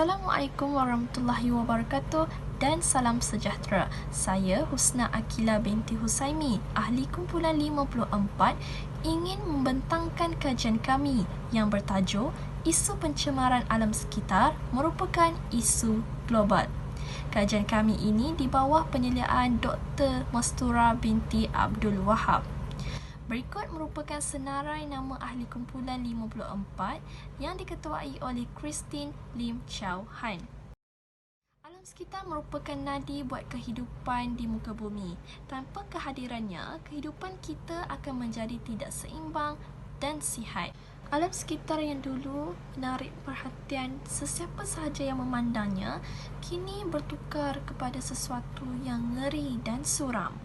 Assalamualaikum warahmatullahi wabarakatuh dan salam sejahtera. Saya Husna Akila binti Husaimi, ahli kumpulan 54, ingin membentangkan kajian kami yang bertajuk Isu Pencemaran Alam Sekitar merupakan isu global. Kajian kami ini di bawah penyeliaan Dr. Mastura binti Abdul Wahab. Berikut merupakan senarai nama ahli kumpulan 54 yang diketuai oleh Christine Lim Chow Han. Alam sekitar merupakan nadi buat kehidupan di muka bumi. Tanpa kehadirannya, kehidupan kita akan menjadi tidak seimbang dan sihat. Alam sekitar yang dulu menarik perhatian sesiapa sahaja yang memandangnya, kini bertukar kepada sesuatu yang ngeri dan suram.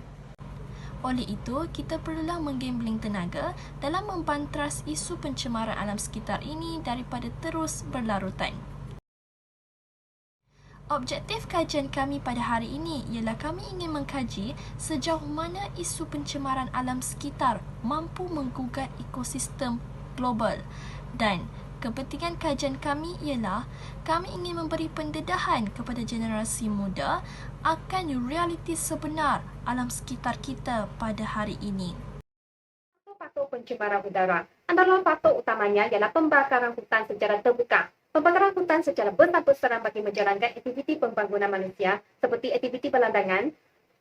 Oleh itu, kita perlulah menggambling tenaga dalam membantras isu pencemaran alam sekitar ini daripada terus berlarutan. Objektif kajian kami pada hari ini ialah kami ingin mengkaji sejauh mana isu pencemaran alam sekitar mampu menggugat ekosistem global, dan kepentingan kajian kami ialah kami ingin memberi pendedahan kepada generasi muda akan realiti sebenar alam sekitar kita pada hari ini. Faktor pencemaran udara. Antara faktor utamanya ialah pembakaran hutan secara terbuka. Pembakaran hutan secara besar-besaran bagi menjalankan aktiviti pembangunan manusia seperti aktiviti pelandangan,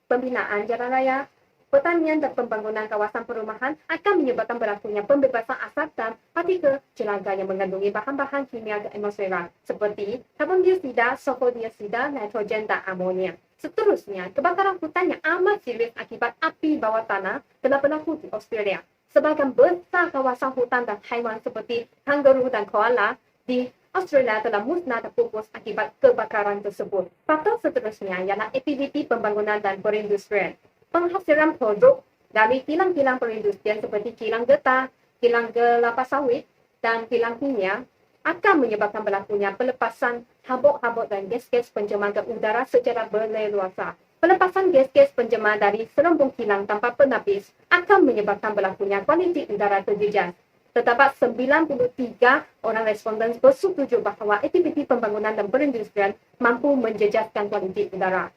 pembinaan jalan raya, pertanian dan pembangunan kawasan perumahan akan menyebabkan berlakunya pembebasan asap dan partikel jelangka yang mengandungi bahan-bahan kimia ke atmosfera seperti karbon dioksida, sulfur dioksida, nitrogen dan amonia. Seterusnya, kebakaran hutan yang amat serius akibat api bawah tanah telah berlaku di Australia. Sebagian besar kawasan hutan dan haiwan seperti kangaroo dan koala di Australia telah musnah dan pupus akibat kebakaran tersebut. Faktor seterusnya ialah aktiviti pembangunan dan perindustrian. Penghasilan produk dari kilang-kilang perindustrian seperti kilang getah, kilang kelapa sawit dan kilang kimia akan menyebabkan berlakunya pelepasan habuk-habuk dan gas-gas pencemar ke udara secara berleluasa. Pelepasan gas-gas pencemar dari serembung kilang tanpa penapis akan menyebabkan berlakunya kualiti udara terjejas. Terdapat 93 orang responden bersetuju bahawa aktiviti pembangunan dan perindustrian mampu menjejaskan kualiti udara.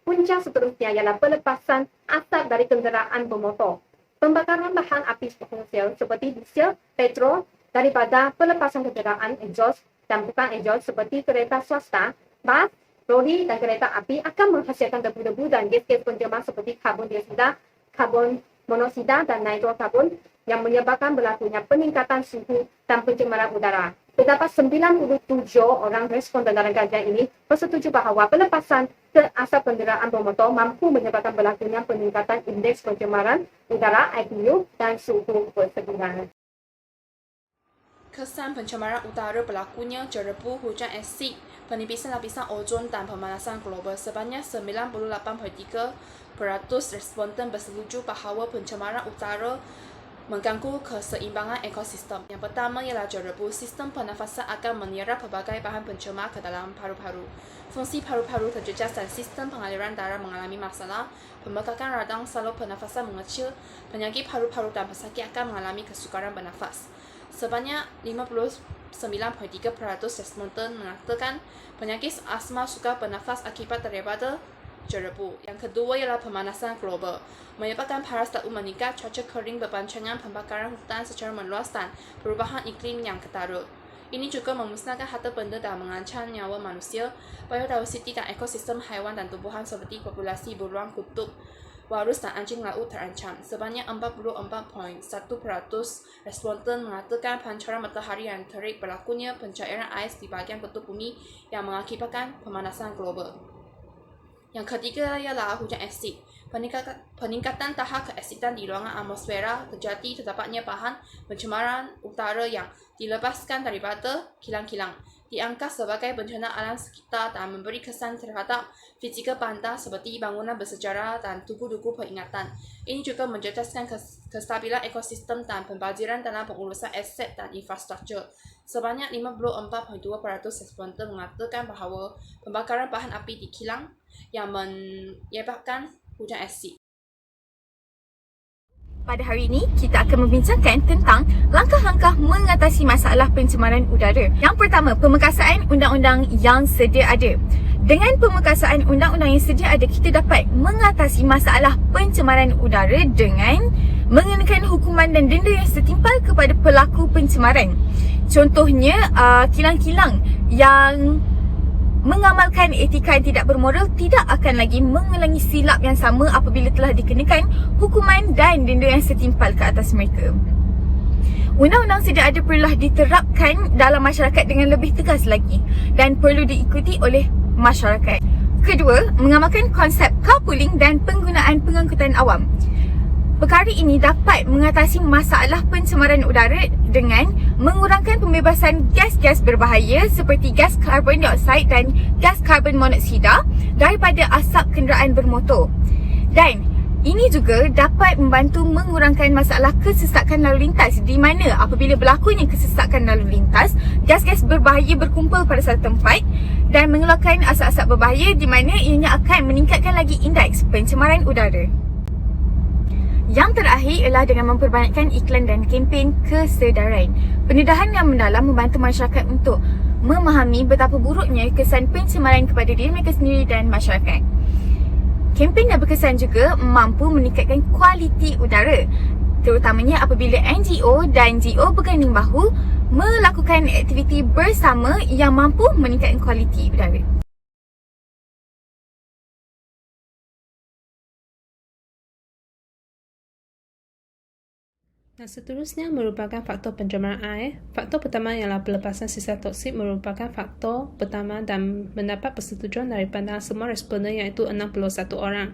Punca seterusnya ialah pelepasan asap dari kenderaan bermotor. Pembakaran bahan api fosil seperti diesel, petrol daripada pelepasan kenderaan exhaust dan bukan exhaust seperti kereta swasta, bas, lori dan kereta api akan menghasilkan debu-debu dan gas-gas pencemar seperti karbon dioksida, karbon monoksida dan nitrokarbon yang menyebabkan berlakunya peningkatan suhu dan pencemaran udara. Terdapat 97 orang responden dalam kajian ini bersetuju bahawa pelepasan ke asap kenderaan bermotor mampu menyebabkan berlakunya peningkatan indeks pencemaran udara IPU dan suhu persekitar. Kesan pencemaran udara berlakunya jerebu hujan asid, penipisan lapisan ozon dan pemanasan global. Sebanyak 98.3% responden bersetuju bahawa pencemaran udara mengganggu keseimbangan ekosistem. Yang pertama ialah jerebu. Sistem pernafasan akan menyerap pelbagai bahan pencemar ke dalam paru-paru. Fungsi paru-paru terjejas dan sistem pengaliran darah mengalami masalah. Pembekakan radang salur pernafasan mengecil. Penyakit paru-paru dan pesakit akan mengalami kesukaran bernafas. Sebanyak 59.3% responden mengatakan penyakit asma sukar bernafas akibat daripada jerebu. Yang kedua ialah pemanasan global. Menyebabkan paras laut meningkat, cuaca kering berpancangan, pembakaran hutan secara meluas dan perubahan iklim yang ketara. Ini juga memusnahkan harta benda dan mengancam nyawa manusia. Biodiversiti dan ekosistem haiwan dan tumbuhan seperti populasi beruang kutub, walrus dan anjing laut terancam. Sebanyak 44.1% responden mengatakan pancaran matahari yang terik berlakunya pencairan ais di bahagian kutub bumi yang mengakibatkan pemanasan global. Yang ketiga ialah hujan asid. Peningkatan tahap keasidan di ruangan atmosfera terjadi terdapatnya bahan pencemaran udara yang dilepaskan daripada kilang-kilang. Dianggap sebagai bencana alam sekitar dan memberi kesan terhadap fizikal bandar seperti bangunan bersejarah dan tugu-tugu peringatan. Ini juga menjejaskan kestabilan ekosistem dan pembaziran dalam pengurusan aset dan infrastruktur. Sebanyak 54.2% responden mengatakan bahawa pembakaran bahan api di kilang yang menyebabkan hujan asid. Pada hari ini, kita akan membincangkan tentang langkah-langkah mengatasi masalah pencemaran udara. Yang pertama, pemekasaan undang-undang yang sedia ada. Dengan pemekasaan undang-undang yang sedia ada, kita dapat mengatasi masalah pencemaran udara dengan mengenakan hukuman dan denda yang setimpal kepada pelaku pencemaran. Contohnya, kilang-kilang yang mengamalkan etika yang tidak bermoral tidak akan lagi mengulangi silap yang sama apabila telah dikenakan hukuman dan denda yang setimpal ke atas mereka. Undang-undang sedia ada perlulah diterapkan dalam masyarakat dengan lebih tegas lagi dan perlu diikuti oleh masyarakat. Kedua, mengamalkan konsep carpooling dan penggunaan pengangkutan awam. Perkara ini dapat mengatasi masalah pencemaran udara dengan mengurangkan pembebasan gas-gas berbahaya seperti gas karbon dioksida dan gas karbon monoksida daripada asap kenderaan bermotor. Dan ini juga dapat membantu mengurangkan masalah kesesakan lalu lintas di mana apabila berlakunya kesesakan lalu lintas, gas-gas berbahaya berkumpul pada satu tempat dan mengeluarkan asap-asap berbahaya di mana ianya akan meningkatkan lagi indeks pencemaran udara. Yang terakhir ialah dengan memperbanyakkan iklan dan kempen kesedaran. Pendedahan yang mendalam membantu masyarakat untuk memahami betapa buruknya kesan pencemaran kepada diri mereka sendiri dan masyarakat. Kempen yang berkesan juga mampu meningkatkan kualiti udara, terutamanya apabila NGO dan GO berganding bahu melakukan aktiviti bersama yang mampu meningkatkan kualiti udara. Dan seterusnya merupakan faktor pencemaran air. Faktor pertama ialah pelepasan sisa toksik merupakan faktor pertama dan mendapat persetujuan daripada semua responden iaitu 61 orang.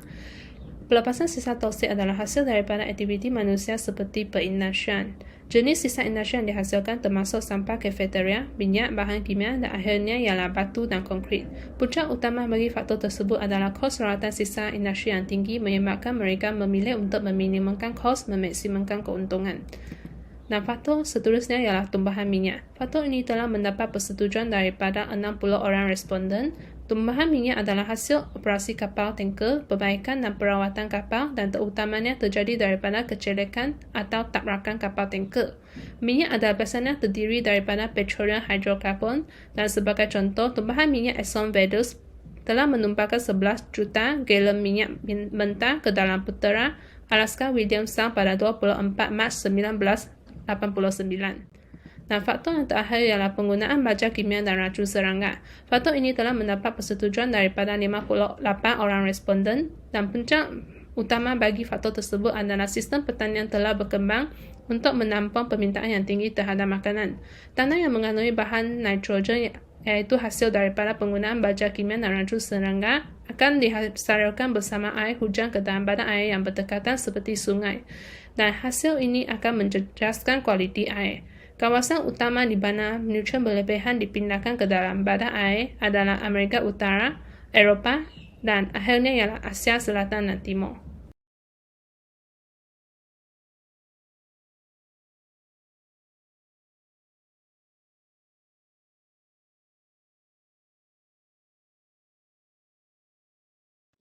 Pelepasan sisa toksik adalah hasil daripada aktiviti manusia seperti perindustrian. Jenis sisa industri yang dihasilkan termasuk sampah kafeteria, minyak, bahan kimia dan akhirnya ialah batu dan konkrit. Punca utama bagi faktor tersebut adalah kos rawatan sisa industri yang tinggi menyebabkan mereka memilih untuk meminimumkan kos memaksimumkan keuntungan. Dan faktor seterusnya ialah tumbuhan minyak. Faktor ini telah mendapat persetujuan daripada 60 orang responden. Tumbuhan minyak adalah hasil operasi kapal tanker, perbaikan dan perawatan kapal dan terutamanya terjadi daripada kecelakaan atau tabrakan kapal tanker. Minyak adalah biasanya terdiri daripada petroleum hydrocarbon dan sebagai contoh, tumbuhan minyak Exxon Valdez telah menumpahkan 11 juta galon minyak mentah ke dalam putera Alaska William Sound pada 24 Mac 1989. Dan faktor yang terakhir ialah penggunaan baja kimia dan racun serangga. Faktor ini telah mendapat persetujuan daripada 58 orang responden dan punca utama bagi faktor tersebut adalah sistem pertanian telah berkembang untuk menampung permintaan yang tinggi terhadap makanan. Tanah yang mengandungi bahan nitrogen iaitu hasil daripada penggunaan baja kimia dan racun serangga akan disalurkan bersama air hujan ke dalam badan air yang berdekatan seperti sungai. Dan hasil ini akan menjejaskan kualiti air. Kawasan utama di mana nutrien berlebihan dipindahkan ke dalam badan air adalah Amerika Utara, Eropah, dan akhirnya ialah Asia Selatan dan Timur.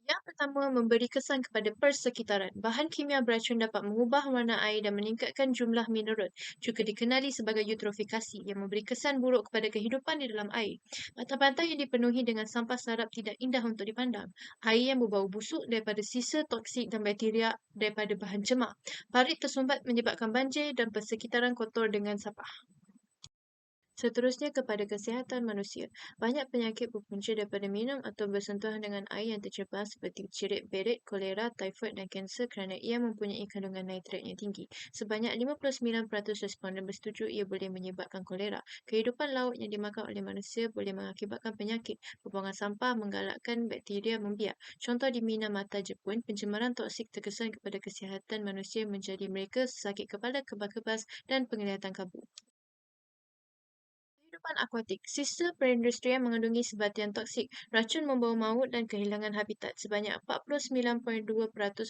Yang pertama, memberi kesan kepada persekitaran. Bahan kimia beracun dapat mengubah warna air dan meningkatkan jumlah mineral. Juga dikenali sebagai eutrofikasi yang memberi kesan buruk kepada kehidupan di dalam air. Pantai-pantai yang dipenuhi dengan sampah sarap tidak indah untuk dipandang. Air yang berbau busuk daripada sisa toksik dan bakteria daripada bahan cemar. Parit tersumbat menyebabkan banjir dan persekitaran kotor dengan sampah. Seterusnya kepada kesihatan manusia. Banyak penyakit berpunca daripada minum atau bersentuhan dengan air yang tercemar seperti cirit beret, kolera, typhoid dan kanser kerana ia mempunyai kandungan nitrat yang tinggi. Sebanyak 59% responden bersetuju ia boleh menyebabkan kolera. Kehidupan laut yang dimakan oleh manusia boleh mengakibatkan penyakit. Pembuangan sampah menggalakkan bakteria membiak. Contoh di Minamata, Jepun, pencemaran toksik terkesan kepada kesihatan manusia menjadi mereka sakit kepala, kebas-kebas dan penglihatan kabur. Kehidupan akuatik. Sisa perindustrian mengandungi sebatian toksik, racun membawa maut dan kehilangan habitat. Sebanyak 49.2%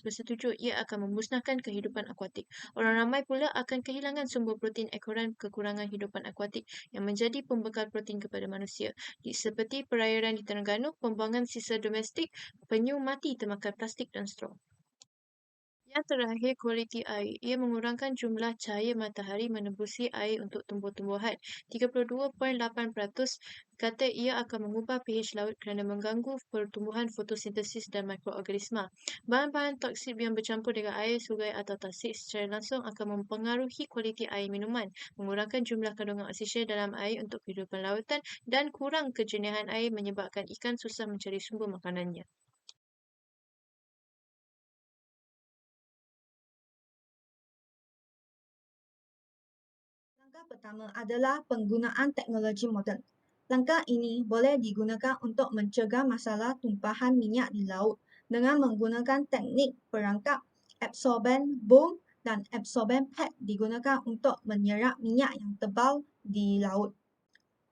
bersetuju ia akan memusnahkan kehidupan akuatik. Orang ramai pula akan kehilangan sumber protein ekoran kekurangan hidupan akuatik yang menjadi pembekal protein kepada manusia. Seperti perairan di Terengganu, pembuangan sisa domestik, penyu mati termakan plastik dan straw. Yang terakhir, kualiti air. Ia mengurangkan jumlah cahaya matahari menembusi air untuk tumbuh-tumbuhan. 32.8% kata ia akan mengubah pH laut kerana mengganggu pertumbuhan fotosintesis dan mikroorganisma. Bahan-bahan toksik yang bercampur dengan air sungai atau tasik secara langsung akan mempengaruhi kualiti air minuman, mengurangkan jumlah kandungan oksigen dalam air untuk kehidupan lautan dan kurang kejernihan air menyebabkan ikan susah mencari sumber makanannya. Langkah pertama adalah penggunaan teknologi moden. Langkah ini boleh digunakan untuk mencegah masalah tumpahan minyak di laut dengan menggunakan teknik perangkap absorben boom dan absorben pad digunakan untuk menyerap minyak yang tebal di laut.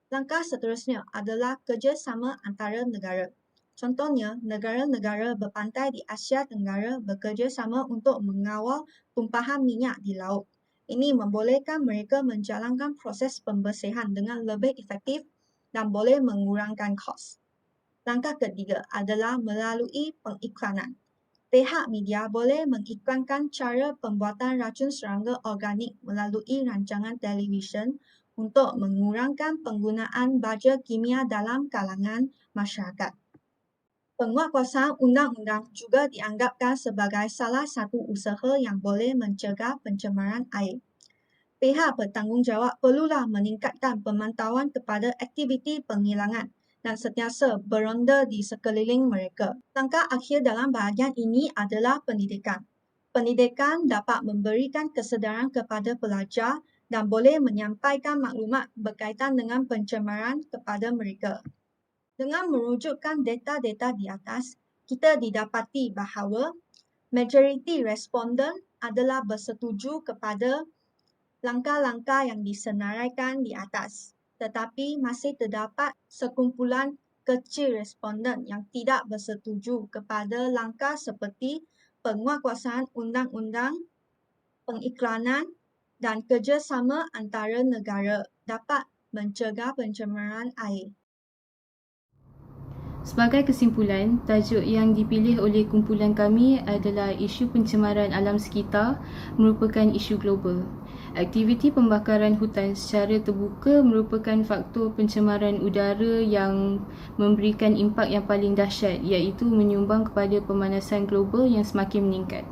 Langkah seterusnya adalah kerjasama antara negara. Contohnya, negara-negara berpantai di Asia Tenggara bekerjasama untuk mengawal tumpahan minyak di laut. Ini membolehkan mereka menjalankan proses pembersihan dengan lebih efektif dan boleh mengurangkan kos. Langkah ketiga adalah melalui pengiklanan. Pihak media boleh mengiklankan cara pembuatan racun serangga organik melalui rancangan televisyen untuk mengurangkan penggunaan baja kimia dalam kalangan masyarakat. Penguatkuasaan undang-undang juga dianggapkan sebagai salah satu usaha yang boleh mencegah pencemaran air. Pihak bertanggungjawab perlulah meningkatkan pemantauan kepada aktiviti penghilangan dan sentiasa beronda di sekeliling mereka. Langkah akhir dalam bahagian ini adalah pendidikan. Pendidikan dapat memberikan kesedaran kepada pelajar dan boleh menyampaikan maklumat berkaitan dengan pencemaran kepada mereka. Dengan merujukkan data-data di atas, kita didapati bahawa majoriti responden adalah bersetuju kepada langkah-langkah yang disenaraikan di atas. Tetapi masih terdapat sekumpulan kecil responden yang tidak bersetuju kepada langkah seperti penguatkuasaan undang-undang, pengiklanan dan kerjasama antara negara dapat mencegah pencemaran air. Sebagai kesimpulan, tajuk yang dipilih oleh kumpulan kami adalah isu pencemaran alam sekitar merupakan isu global. Aktiviti pembakaran hutan secara terbuka merupakan faktor pencemaran udara yang memberikan impak yang paling dahsyat, iaitu menyumbang kepada pemanasan global yang semakin meningkat.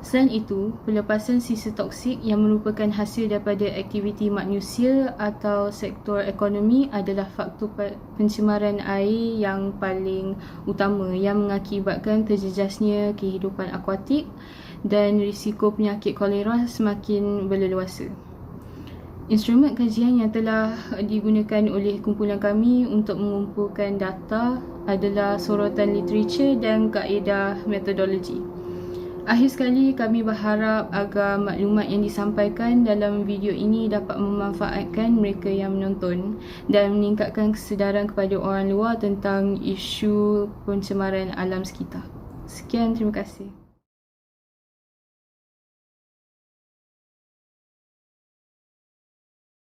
Selain itu, pelepasan sisa toksik yang merupakan hasil daripada aktiviti manusia atau sektor ekonomi adalah faktor pencemaran air yang paling utama yang mengakibatkan terjejasnya kehidupan akuatik dan risiko penyakit kolera semakin berleluasa. Instrumen kajian yang telah digunakan oleh kumpulan kami untuk mengumpulkan data adalah sorotan literatur dan kaedah metodologi. Akhir sekali, kami berharap agar maklumat yang disampaikan dalam video ini dapat memanfaatkan mereka yang menonton dan meningkatkan kesedaran kepada orang luar tentang isu pencemaran alam sekitar. Sekian, terima kasih.